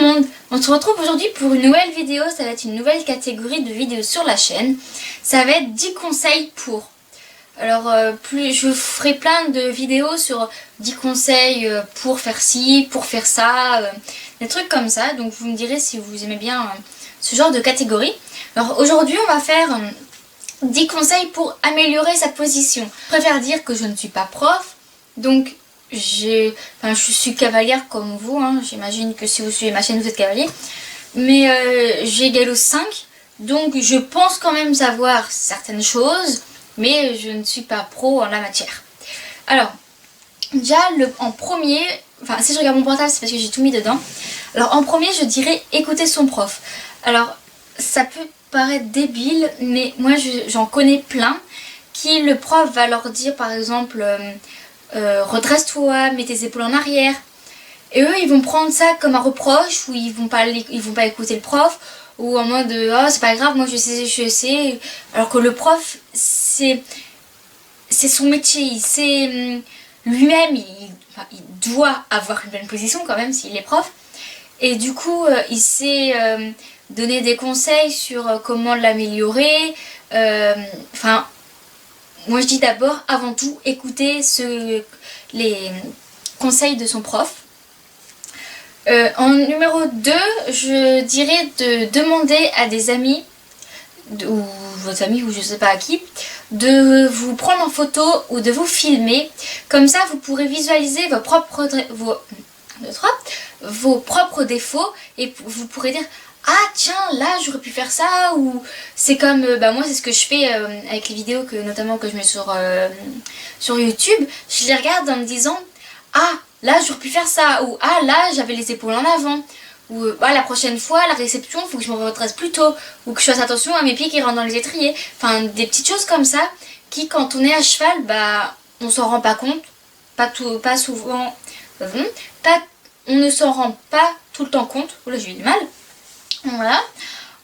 le monde, on se retrouve aujourd'hui pour une nouvelle vidéo. Ça va être une nouvelle catégorie de vidéos sur la chaîne. Ça va être 10 conseils pour. Alors je ferai plein de vidéos sur 10 conseils pour faire ci, pour faire ça, des trucs comme ça. Donc vous me direz si vous aimez bien ce genre de catégorie. Alors aujourd'hui on va faire 10 conseils pour améliorer sa position. Je préfère dire que je ne suis pas prof, donc je suis cavalière comme vous, hein. J'imagine que si vous suivez ma chaîne vous êtes cavalier. Mais j'ai Galop 5, donc je pense quand même savoir certaines choses, mais je ne suis pas pro en la matière. Alors, déjà en premier, si je regarde mon portable c'est parce que j'ai tout mis dedans. Alors en premier je dirais écouter son prof. Alors ça peut paraître débile, mais moi j'en connais plein qui le prof va leur dire par exemple redresse-toi, mets tes épaules en arrière. Et eux ils vont prendre ça comme un reproche, ou ils vont pas écouter le prof, ou en mode oh c'est pas grave, moi je sais. Alors que le prof c'est son métier, il sait lui-même, il doit avoir une bonne position quand même s'il est prof. Et du coup il sait donner des conseils sur comment l'améliorer. Moi je dis d'abord, avant tout, écouter les conseils de son prof. En numéro 2, je dirais de demander à des amis, ou votre famille, ou je sais pas à qui, de vous prendre en photo ou de vous filmer. Comme ça vous pourrez visualiser vos propres défauts, et vous pourrez dire ah tiens là j'aurais pu faire ça, ou c'est comme moi c'est ce que je fais avec les vidéos notamment que je mets sur YouTube. Je les regarde en me disant ah là j'aurais pu faire ça, ou ah là j'avais les épaules en avant, ou la prochaine fois à la réception il faut que je me redresse plus tôt, ou que je fasse attention à mes pieds qui rentrent dans les étriers. Enfin des petites choses comme ça qui quand on est à cheval on s'en rend pas compte, pas souvent, on ne s'en rend pas tout le temps compte. Oula j'ai eu du mal. Voilà.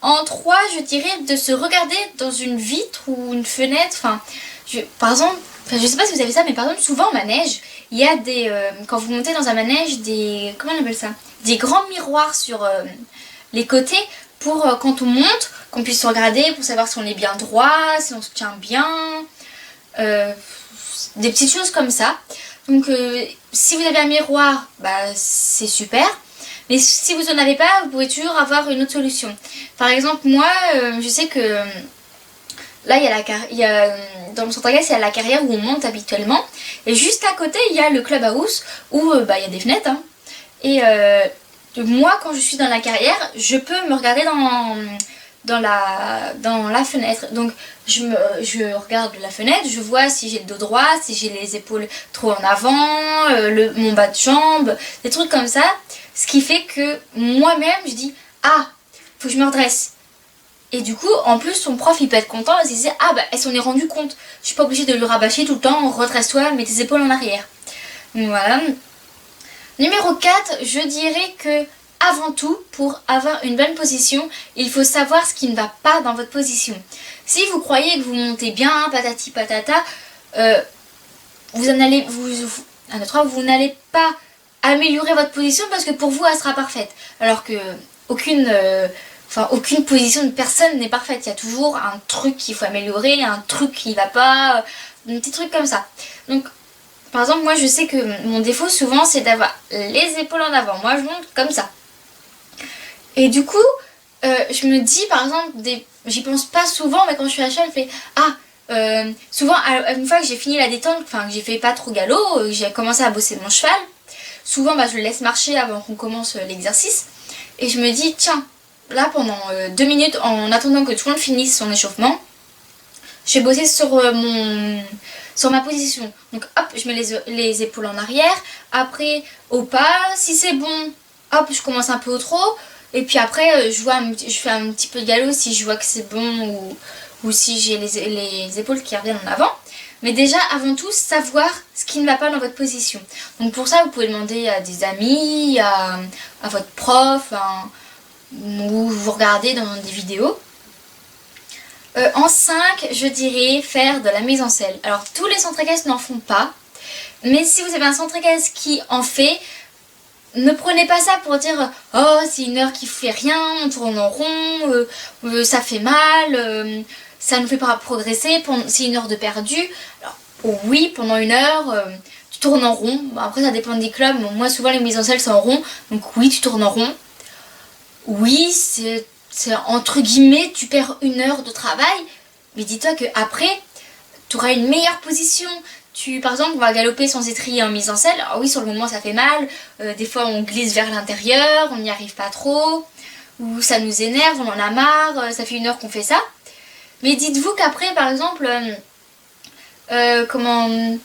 En 3, je dirais de se regarder dans une vitre ou une fenêtre. Par exemple, je sais pas si vous avez ça, mais par exemple, souvent en manège, il y a quand vous montez dans un manège, comment on appelle ça? Des grands miroirs sur les côtés pour quand on monte, qu'on puisse se regarder pour savoir si on est bien droit, si on se tient bien. Des petites choses comme ça. Donc, si vous avez un miroir, c'est super. Mais si vous n'en avez pas, vous pouvez toujours avoir une autre solution. Par exemple, moi, je sais que là, dans le centre Gaz, il y a la carrière où on monte habituellement. Et juste à côté, il y a le clubhouse où il y a des fenêtres. Hein. Et moi, quand je suis dans la carrière, je peux me regarder dans la fenêtre. Donc, je regarde la fenêtre, je vois si j'ai le dos droit, si j'ai les épaules trop en avant, mon bas de jambe, des trucs comme ça. Ce qui fait que moi-même, je dis ah, faut que je me redresse. Et du coup, en plus, son prof, il peut être content parce qu'il se dit ah, elle s'en est rendu compte. Je suis pas obligée de le rabâcher tout le temps, redresse-toi, mets tes épaules en arrière. Donc, voilà. Numéro 4, je dirais que avant tout, pour avoir une bonne position, il faut savoir ce qui ne va pas dans votre position. Si vous croyez que vous montez bien, patati patata, vous n'allez pas améliorer votre position parce que pour vous elle sera parfaite. Alors que aucune position de personne n'est parfaite. Il y a toujours un truc qu'il faut améliorer, un truc qui va pas, un petit truc comme ça. Donc par exemple moi je sais que mon défaut souvent c'est d'avoir les épaules en avant. Moi je monte comme ça. Et du coup je me dis par exemple, j'y pense pas souvent, mais quand je suis à cheval je fais souvent une fois que j'ai fini la détente, que j'ai fait pas trop galop, j'ai commencé à bosser mon cheval. Souvent je le laisse marcher avant qu'on commence l'exercice. Et je me dis tiens, là pendant 2 minutes, en attendant que tout le monde finisse son échauffement, je vais bosser sur ma position. Donc hop, je mets les épaules en arrière. Après au pas, si c'est bon, hop, je commence un peu au trot. Et puis après je fais un petit peu de galop si je vois que c'est bon, ou si j'ai les épaules qui reviennent en avant. Mais déjà, avant tout, savoir ce qui ne va pas dans votre position. Donc pour ça, vous pouvez demander à des amis, à votre prof, ou vous regardez dans des vidéos. En 5, je dirais faire de la mise en selle. Alors tous les centres équestres n'en font pas. Mais si vous avez un centre équestre qui en fait, ne prenez pas ça pour dire oh c'est une heure qui fait rien, on tourne en rond, ça fait mal, ça nous fait pas progresser, c'est une heure de perdu. Alors oui, pendant une heure, tu tournes en rond. Bon, après ça dépend des clubs, moi souvent les mises en selle c'est en rond, donc oui tu tournes en rond. Oui, c'est entre guillemets, tu perds une heure de travail, mais dis-toi que après tu auras une meilleure position. Par exemple, on va galoper sans étrier en mise en selle. Alors oui, sur le moment, ça fait mal. Des fois, on glisse vers l'intérieur, on n'y arrive pas trop. Ou ça nous énerve, on en a marre. Ça fait une heure qu'on fait ça. Mais dites-vous qu'après, par exemple, en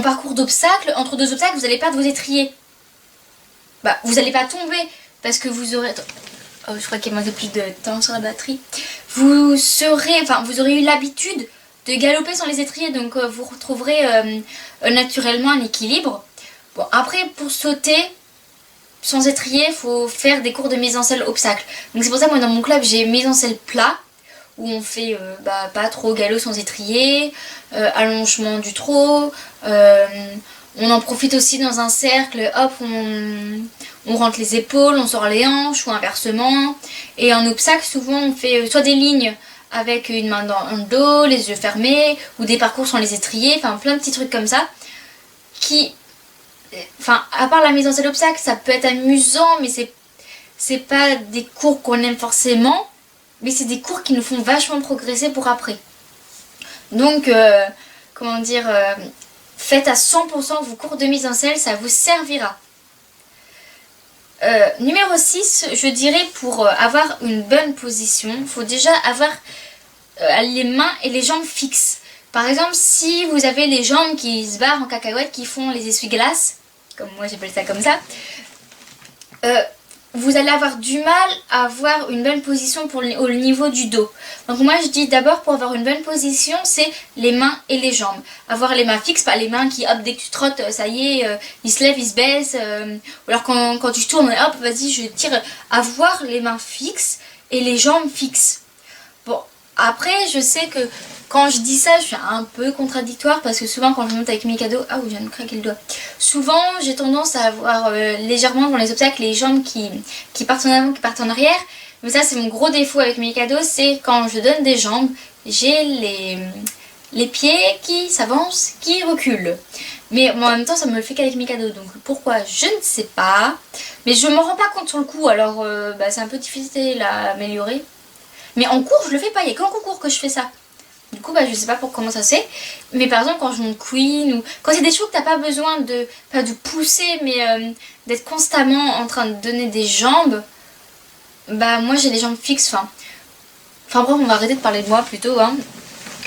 parcours d'obstacles, entre deux obstacles, vous n'allez pas vos étriers. Bah, vous n'allez pas tomber parce que vous aurez... Oh, je crois qu'il manque plus de temps sur la batterie. Vous aurez eu l'habitude de galoper sans les étriers, donc vous retrouverez naturellement un équilibre. Bon, après, pour sauter sans étrier, il faut faire des cours de mise en selle obstacle. Donc c'est pour ça que moi dans mon club j'ai mise en selle plat, où on fait pas trop galop sans étrier, allongement du trot, on en profite aussi dans un cercle, hop, on rentre les épaules, on sort les hanches ou inversement. Et en obstacle, souvent on fait soit des lignes avec une main dans le dos, les yeux fermés, ou des parcours sans les étriers, enfin plein de petits trucs comme ça, qui, enfin à part la mise en selle obstacle, ça peut être amusant, mais c'est pas des cours qu'on aime forcément, mais c'est des cours qui nous font vachement progresser pour après. Donc, faites à 100% vos cours de mise en selle, ça vous servira. Numéro 6, je dirais pour avoir une bonne position, il faut déjà avoir les mains et les jambes fixes. Par exemple, si vous avez les jambes qui se barrent en cacahuète, qui font les essuie-glaces, comme moi j'appelle ça comme ça, vous allez avoir du mal à avoir une bonne position au niveau du dos. Donc moi je dis d'abord pour avoir une bonne position, c'est les mains et les jambes. Avoir les mains fixes, pas les mains qui hop dès que tu trottes, ça y est, ils se lèvent, ils se baissent. Ou alors quand tu tournes, hop vas-y je tire. Avoir les mains fixes et les jambes fixes. Bon, après je sais que quand je dis ça, je suis un peu contradictoire parce que souvent quand je monte avec Mikado, ah oui, je viens de craquer le doigt. Souvent, j'ai tendance à avoir légèrement dans les obstacles les jambes qui partent en avant, qui partent en arrière. Mais ça, c'est mon gros défaut avec Mikado, c'est quand je donne des jambes, j'ai les pieds qui s'avancent, qui reculent. Mais moi, en même temps, ça me le fait qu'avec Mikado. Donc pourquoi, je ne sais pas. Mais je m'en rends pas compte sur le coup, alors c'est un peu difficile à améliorer. Mais en cours, je le fais pas, il n'y a qu'en concours que je fais ça. Du coup, je sais pas pour comment ça c'est. Mais par exemple, quand je monte Queen ou quand c'est des choses que t'as pas besoin pas de pousser, mais d'être constamment en train de donner des jambes, moi j'ai les jambes fixes. Enfin bref, on va arrêter de parler de moi plutôt, hein.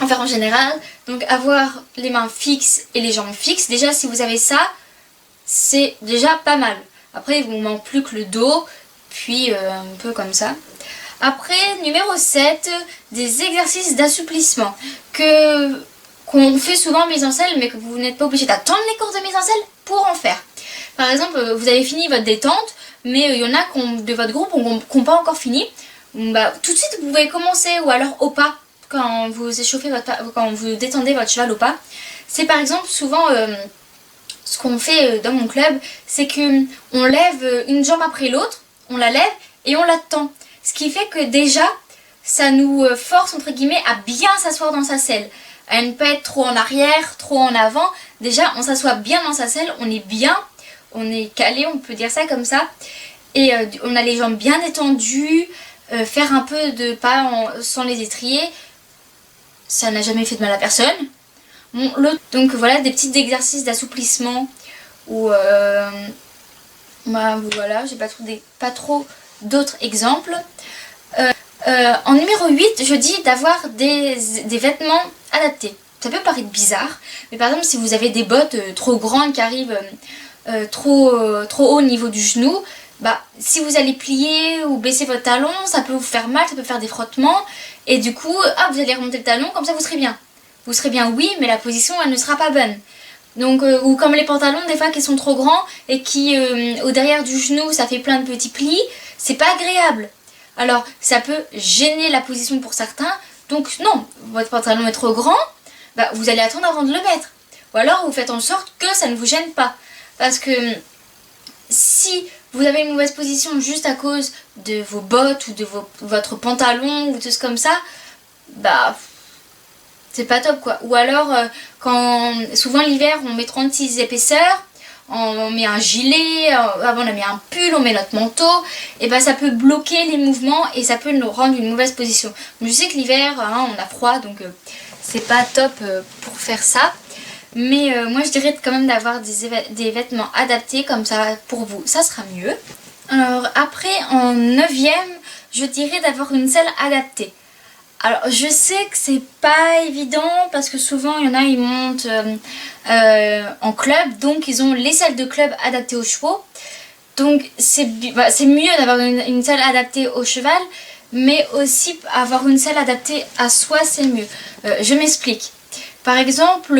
Enfin en général. Donc avoir les mains fixes et les jambes fixes, déjà si vous avez ça, c'est déjà pas mal. Après, il vous manque plus que le dos, puis un peu comme ça. Après, numéro 7, des exercices d'assouplissement qu'on fait souvent en mise en selle, mais que vous n'êtes pas obligé d'attendre les cours de mise en selle pour en faire. Par exemple, vous avez fini votre détente, mais il y en a de votre groupe qui n'ont pas encore fini. Tout de suite, vous pouvez commencer, ou alors au pas, quand vous échauffez quand vous détendez votre cheval au pas. C'est par exemple souvent ce qu'on fait dans mon club, c'est qu'on lève une jambe après l'autre, on la lève et on la tend. Ce qui fait que déjà, ça nous force entre guillemets à bien s'asseoir dans sa selle. À ne pas être trop en arrière, trop en avant. Déjà, on s'assoit bien dans sa selle, on est bien, on est calé, on peut dire ça comme ça. Et on a les jambes bien étendues, faire un peu de pas sans les étriers. Ça n'a jamais fait de mal à personne. Donc voilà, des petits exercices d'assouplissement où voilà, j'ai pas trop d'autres exemples. En numéro 8, je dis d'avoir des vêtements adaptés. Ça peut paraître bizarre, mais par exemple si vous avez des bottes trop grandes qui arrivent trop haut au niveau du genou, si vous allez plier ou baisser votre talon, ça peut vous faire mal, ça peut faire des frottements, et du coup, vous allez remonter le talon, comme ça vous serez bien. Vous serez bien, oui, mais la position elle ne sera pas bonne. Donc, ou comme les pantalons des fois qui sont trop grands et qui au derrière du genou ça fait plein de petits plis, c'est pas agréable. Alors ça peut gêner la position pour certains, donc non, votre pantalon est trop grand, vous allez attendre avant de le mettre. Ou alors vous faites en sorte que ça ne vous gêne pas. Parce que Si vous avez une mauvaise position juste à cause de vos bottes ou de votre pantalon ou tout ce comme ça, bah c'est pas top quoi. Ou alors quand souvent l'hiver on met 36 épaisseurs, on met un gilet, avant on a mis un pull, on met notre manteau, et ben ça peut bloquer les mouvements et ça peut nous rendre une mauvaise position. Je sais que l'hiver hein, on a froid donc c'est pas top pour faire ça. Mais moi je dirais quand même d'avoir des vêtements adaptés comme ça pour vous, ça sera mieux. Alors après en 9e, je dirais d'avoir une salle adaptée. Alors je sais que c'est pas évident parce que souvent il y en a ils montent en club, donc ils ont les salles de club adaptées aux chevaux. Donc c'est mieux d'avoir une salle adaptée au cheval, mais aussi avoir une salle adaptée à soi c'est mieux. Je m'explique. Par exemple,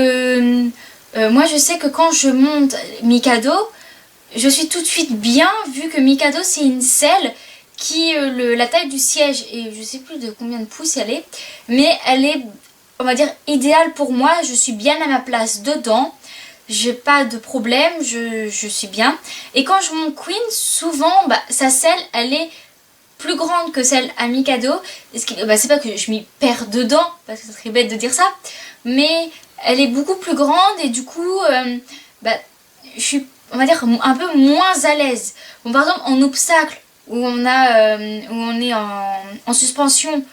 moi je sais que quand je monte Mikado, je suis tout de suite bien vu que Mikado c'est une selle qui, la taille du siège, et je sais plus de combien de pouces elle est, mais elle est, on va dire, idéale pour moi, je suis bien à ma place dedans, j'ai pas de problème, je suis bien. Et quand je monte Queen, souvent, sa selle, elle est plus grande que celle à Mikado, c'est pas que je m'y perds dedans, parce que ça serait bête de dire ça, mais elle est beaucoup plus grande et du coup, je suis, on va dire, un peu moins à l'aise. Bon, par exemple, en obstacle, où on est en suspension,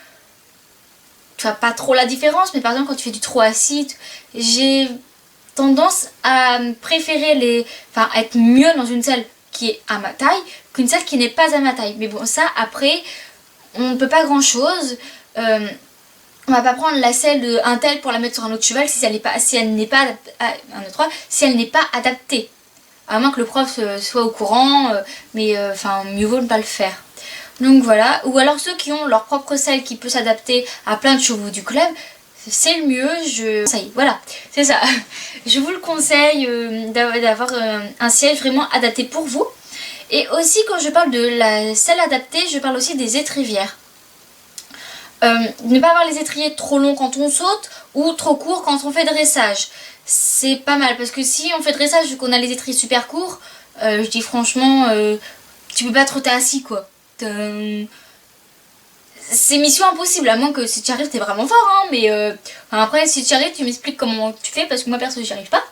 tu vois pas trop la différence, mais par exemple quand tu fais du trot assis, j'ai tendance à préférer être mieux dans une salle qui est à ma taille qu'une salle qui n'est pas à ma taille. Mais bon, ça après on ne peut pas grand chose. On va pas prendre la selle d'un tel pour la mettre sur un autre cheval si elle n'est pas adaptée. À moins que le prof soit au courant, mais mieux vaut ne pas le faire. Donc voilà, ou alors ceux qui ont leur propre selle qui peut s'adapter à plein de chevaux du club, c'est le mieux, ça y est, voilà, c'est ça. Je vous le conseille d'avoir un siège vraiment adapté pour vous. Et aussi quand je parle de la selle adaptée, je parle aussi des étrivières. Ne pas avoir les étriers trop longs quand on saute ou trop courts quand on fait dressage. C'est pas mal parce que si on fait dressage vu qu'on a les étriers super courts, je dis franchement, tu peux pas trotter assis quoi. C'est mission impossible à moins que si tu arrives t'es vraiment fort hein, mais après si tu arrives tu m'expliques comment tu fais parce que moi perso j'y arrive pas.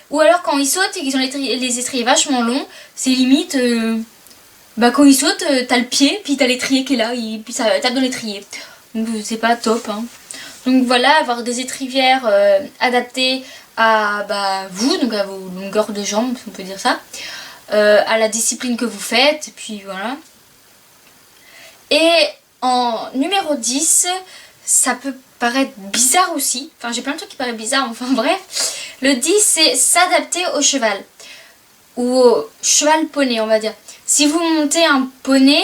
Ou alors quand ils sautent et qu'ils ont les étriers vachement longs, c'est limite quand ils sautent t'as le pied puis t'as l'étrier qui est là et puis ça tape dans l'étrier. Donc c'est pas top hein. Donc voilà, avoir des étrivières adaptées à vous, donc à vos longueurs de jambes, si on peut dire ça, à la discipline que vous faites, et puis voilà. Et en numéro 10, ça peut paraître bizarre aussi, enfin j'ai plein de trucs qui paraissent bizarres, enfin bref. Le 10 c'est s'adapter au cheval, ou au cheval poney on va dire. Si vous montez un poney,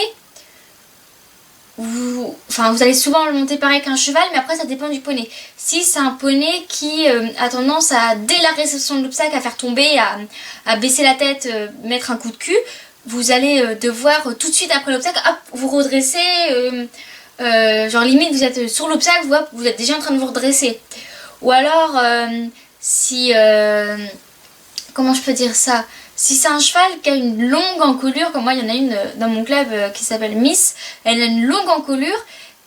vous allez souvent le monter pareil qu'un cheval, mais après ça dépend du poney. Si c'est un poney qui a tendance à, dès la réception de l'obstacle, à faire tomber, à baisser la tête, mettre un coup de cul, vous allez devoir tout de suite après l'obstacle, hop, vous redresser, genre limite vous êtes sur l'obstacle, vous êtes déjà en train de vous redresser. Ou alors, comment je peux dire ça ? Si c'est un cheval qui a une longue encolure, comme moi il y en a une dans mon club qui s'appelle Miss, elle a une longue encolure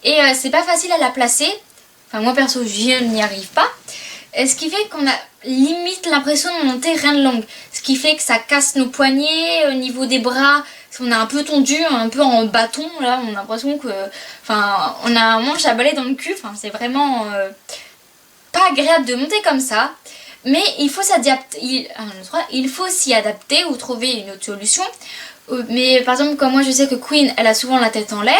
et c'est pas facile à la placer, enfin moi perso je n'y arrive pas, et ce qui fait qu'on a limite l'impression de monter rien de longue, ce qui fait que ça casse nos poignets au niveau des bras, on est un peu tendu, un peu en bâton, là on a l'impression que, on a un manche à balai dans le cul, c'est vraiment pas agréable de monter comme ça. Mais il faut s'adapter, il faut s'y adapter ou trouver une autre solution. Mais par exemple, comme moi je sais que Queen, elle a souvent la tête en l'air,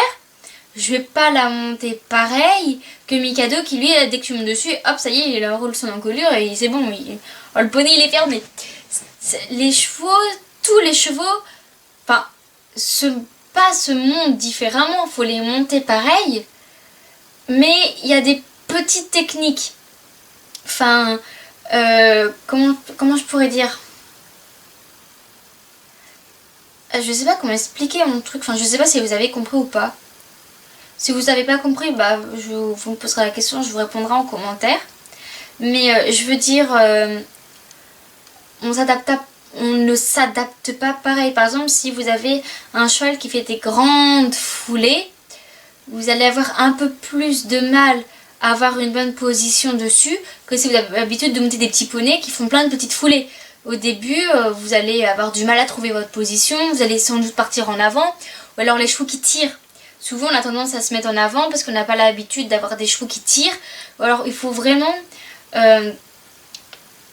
je vais pas la monter pareil que Mikado qui lui, dès que tu montes dessus, hop, ça y est, il roule son encolure et c'est bon, le poney il est fermé. Les chevaux, tous les chevaux, se montent différemment, faut les monter pareil, mais il y a des petites techniques. Comment je pourrais dire, je sais pas comment expliquer mon truc, je sais pas si vous avez compris ou pas. Si vous n'avez pas compris, vous me poserez la question, je vous répondrai en commentaire. Mais je veux dire, on on ne s'adapte pas pareil. Par exemple, si vous avez un cheval qui fait des grandes foulées, vous allez avoir un peu plus de mal à avoir une bonne position dessus que si vous avez l'habitude de monter des petits poneys qui font plein de petites foulées. Au début, vous allez avoir du mal à trouver votre position, vous allez sans doute partir en avant, ou alors les chevaux qui tirent. Souvent, on a tendance à se mettre en avant parce qu'on n'a pas l'habitude d'avoir des chevaux qui tirent. Ou alors, il faut vraiment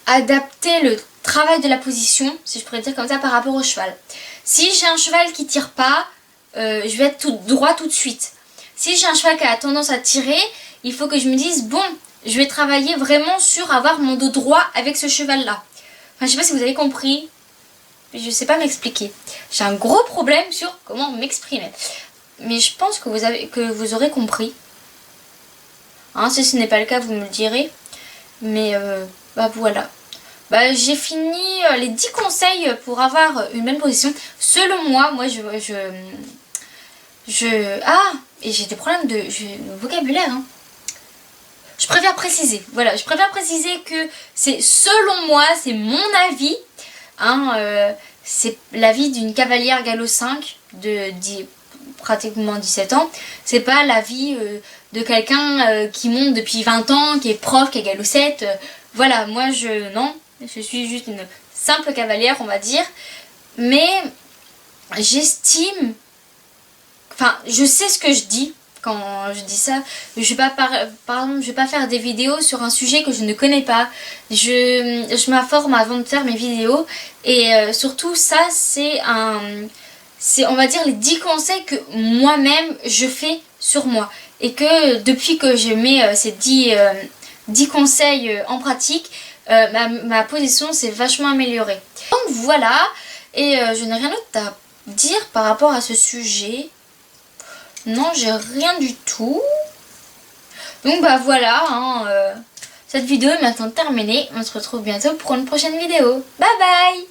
adapter le travail de la position, si je pourrais dire comme ça, par rapport au cheval. Si j'ai un cheval qui tire pas, je vais être tout droit tout de suite. Si j'ai un cheval qui a tendance à tirer, il faut que je me dise, bon, je vais travailler vraiment sur avoir mon dos droit avec ce cheval-là. Enfin, je sais pas si vous avez compris, je sais pas m'expliquer. J'ai un gros problème sur comment m'exprimer. Mais je pense que vous aurez compris. Hein, si ce n'est pas le cas, vous me le direz. Mais bah voilà. Bah, j'ai fini les 10 conseils pour avoir une bonne position. Selon moi, ah, et j'ai des problèmes de vocabulaire. Hein. Je préfère préciser. Voilà, je préfère préciser que c'est selon moi, c'est mon avis. Hein, c'est l'avis d'une cavalière galop 5 de pratiquement 17 ans. C'est pas l'avis de quelqu'un qui monte depuis 20 ans, qui est prof, qui est galop 7. Voilà, moi non, je suis juste une simple cavalière, on va dire. Mais j'estime, enfin, je sais ce que je dis quand je dis ça. Je vais pas par exemple, je vais pas faire des vidéos sur un sujet que je ne connais pas. Je m'informe avant de faire mes vidéos. Et surtout ça, c'est on va dire les 10 conseils que moi-même je fais sur moi. Et que depuis que je mets ces 10 conseils en pratique, ma position s'est vachement améliorée. Donc voilà, et je n'ai rien d'autre à dire par rapport à ce sujet. Non, j'ai rien du tout. Donc bah voilà, hein, cette vidéo est maintenant terminée. On se retrouve bientôt pour une prochaine vidéo. Bye bye!